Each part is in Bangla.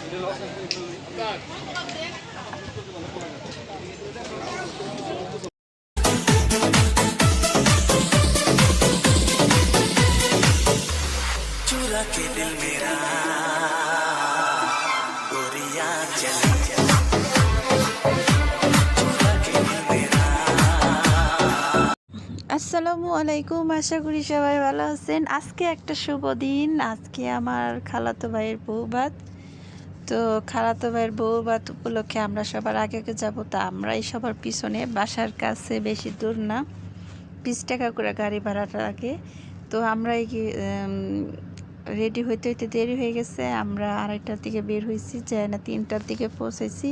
चुरा के दिल मेरा गोरिया चली আসসালামু আলাইকুম, আশা করি সবাই ভালো আছেন। আজকে একটা শুভ দিন। আজকে আমার খালাতো ভাইয়ের বউ ভাত। তো খালাতো ভাইয়ের বউ ভাত উপলক্ষে আমরা সবার আগে আগে যাবো। তা আমরাই সবার পিছনে, বাসার কাছে, বেশি দূর না, 20 টাকা করে গাড়ি ভাড়াটা লাগে। তো আমরাই রেডি হইতে হইতে দেরি হয়ে গেছে। আমরা 2:30টার দিকে বের হয়েছি, যাই না 3টার দিকে পৌঁছেছি।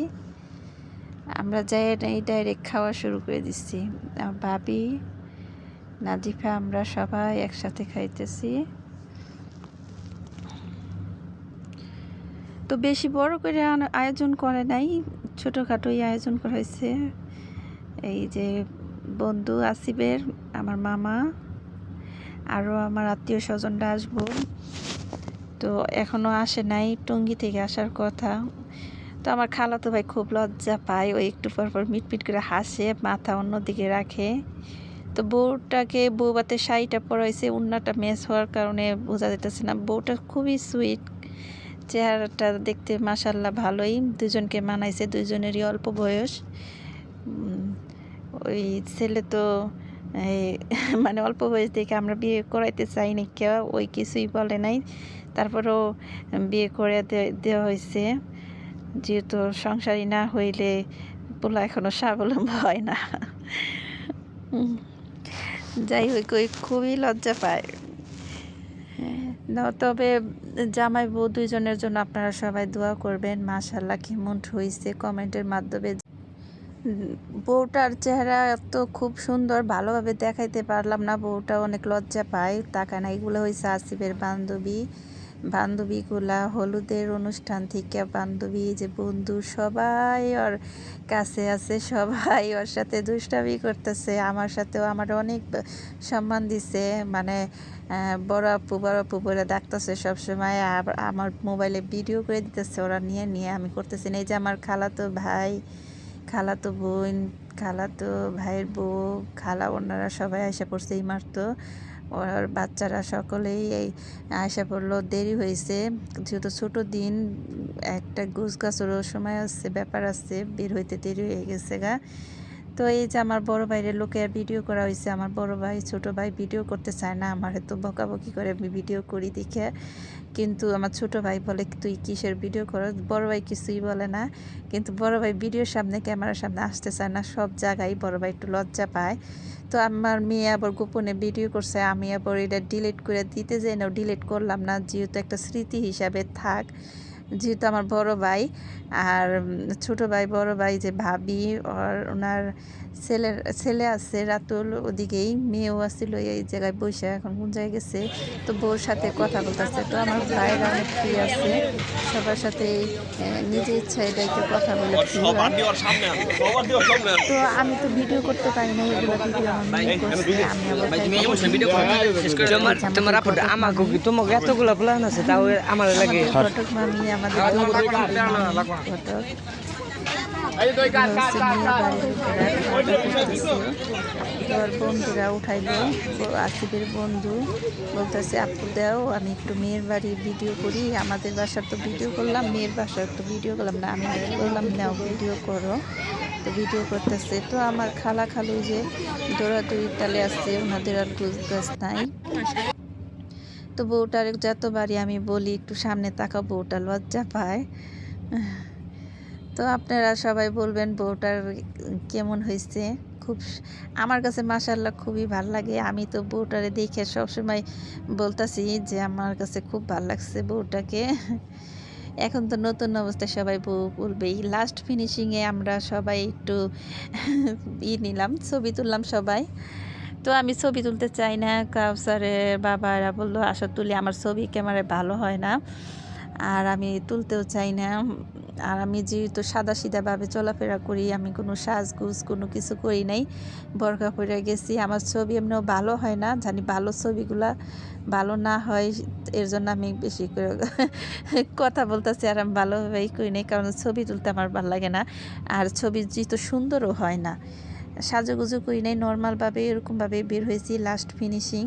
আমরা যাই এই ডাইরেক্ট খাওয়া শুরু করে দিচ্ছি। ভাবি, নাজিফা, আমরা সবাই একসাথে খাইতেছি। তো বেশি বড় করে আয়োজন করে নাই, ছোটোখাটোই আয়োজন করা হয়েছে। এই যে বন্ধু আসিফের, আমার মামা, আরও আমার আত্মীয় স্বজনরা আসবো। তো এখনও আসে নাই, টঙ্গী থেকে আসার কথা। তো আমার খালাতো ভাই খুব লজ্জা পায়, ওই একটু পর পর মিটমিট করে হাসে, মাথা অন্যদিকে রাখে। তো বউটাকে বউভাতের শাড়িটা পরাইছে, উন্নাটা ম্যাচ হওয়ার কারণে বোঝা যেতেছে না। বউটা খুবই সুইট, চেহারাটা দেখতে মাশাল্লাহ ভালোই। দুজনকে মানাইছে, দুজনেরই অল্প বয়স। ওই ছেলে তো মানে অল্প বয়স দেখে আমরা বিয়ে করাইতে চাইনি কেউ, ওই কিছুই বলে নাই। তারপরেও বিয়ে করে দেওয়া হয়েছে, যেহেতু সংসারী না হইলে পোলা এখনো স্বাবলম্বী হয় না। যাই হোক, ওই খুবই লজ্জা পায়। তবে জামাই বউ দুইজনের জন্য আপনারা সবাই দোয়া করবেন। মাশাল্লাহ কেমন হয়েছে কমেন্টের মাধ্যমে। বউটার চেহারা তো খুব সুন্দর, ভালোভাবে দেখাইতে পারলাম না, বউটা অনেক লজ্জা পায়, তাকায় না। এগুলো হয়েছে আসিফের বান্ধবীগুলা হলুদের অনুষ্ঠান থেকে বান্ধবী, যে বন্ধু, সবাই ওর কাছে আছে, সবাই ওর সাথে দুষ্টামি করতেছে। আমার সাথেও আমার অনেক সম্মান দিছে, মানে বড় আপু বলে ডাকতেছে সবসময়। আমার মোবাইলে ভিডিও করে দিতেছে, ওরা নিয়ে নিয়ে আমি করতেছি না। এই যে আমার খালাতো ভাই, খালাতো বোন, খালাতো ভাইয়ের বউ, খালা, ওনারা সবাই আয়সা পড়ছে এই মাত্র। ওর বাচ্চারা সকলেই এই আয়সা পড়লো। দেরি হয়েছে যেহেতু ছোট দিন, একটা গোছ গাছরও সময় আছে, ব্যাপার আছে, বের হইতে দেরি হয়ে গেছে গা। তো এই যে আমার বড় ভাইয়ের লোকের ভিডিও করা হয়েছে। আমার বড় ভাই ছোট ভাই ভিডিও করতে চায় না, আমার তো বকাবকি করে আমি ভিডিও করি দেখে। কিন্তু আমার ছোট ভাই বলে, তুই কিসের ভিডিও করো? বড় ভাই কিছুই বলে না, কিন্তু বড় ভাই ভিডিওর সামনে, ক্যামেরার সামনে আসতে চায় না। সব জায়গায় বড় ভাই একটু লজ্জা পায়। তো আমার মেয়ে আবার গোপনে ভিডিও করছে, আমি আবার এটা ডিলিট করে দিতে যাই না, ডিলিট করলাম না, যেহেতু একটা স্মৃতি হিসাবে থাক। যেহেতু আমার বড় ভাই আর ছোট ভাই, বড় ভাই যে ভাবি, ওনার ছেলে আছে রাতুল, ওদিকেই মেয়েও আসছিল এই জায়গায় বসে, এখন কোন জায়গায় গেছে। তো বউর সাথে কথা বলতেছে। তো আমার ভাইয়েরা অনেক ফ্রি আছে, সবার সাথে নিজে ইচ্ছায় ডাইকে কথা বলে ফ্রি হয়। তো আমি তো ভিডিও করতে পারি না, এগুলো ভিডিও আমার মেয়ে করছে। আমি আবার তোমার আপু আমাকে তোমাকে এতগুলো প্ল্যান আছে, তাও আমার লাগে ঘটক মামি, আমাদের ঘটক বন্ধুরা উঠাইলো। আসিফের বন্ধু বলতেছে, আপু দাও আমি একটু মেয়ের বাড়ির ভিডিও করি। আমাদের বাসার তো ভিডিও করলাম, মেয়ের বাসার তো ভিডিও করলাম না। আমি বললাম নাও ভিডিও করো। তো ভিডিও করতেছে। তো আমার খালু যে দৌড়াদৌড়ি তালে আসছে, ওনাদের আর গোছ গাছ নাই। তো বউটার যতবারই আমি বলি একটু সামনে তাকা, বউটা লজ্জা পায়। তো আপনারা সবাই বলবেন বউটার কেমন হয়েছে। খুব আমার কাছে মাশাআল্লাহ খুবই ভাল লাগে। আমি তো বউটারে দেখে সবসময় বলতাছি যে আমার কাছে খুব ভাল লাগছে বউটাকে। এখন তো নতুন অবস্থায় সবাই বউ বলবেই। লাস্ট ফিনিশিংয়ে আমরা সবাই একটু নিলাম, ছবি তুললাম সবাই। তো আমি ছবি তুলতে চাই না, কাউসারের বাবারা বললো আসো তুলি, আমার ছবি ক্যামেরায় ভালো হয় না। আর আমি তুলতেও চাই না। আর আমি যেহেতু সাদাসিধাভাবে চলাফেরা করি, আমি কোনো সাজগোজ কোনো কিছু করি নাই, বোরকা পরে গেছি। আমার ছবি এমনিও ভালো হয় না, জানি ভালো ছবিগুলা ভালো না হয়, এর জন্য আমি বেশি করে কথা বলতেছি। আর আমি ভালোভাবেই করি নাই, কারণ ছবি তুলতে আমার ভালো লাগে না, আর ছবি যেহেতু সুন্দরও হয় না। সাজুগুজু করি নাই, নর্মালভাবে এরকমভাবে বের হয়েছি। Last finishing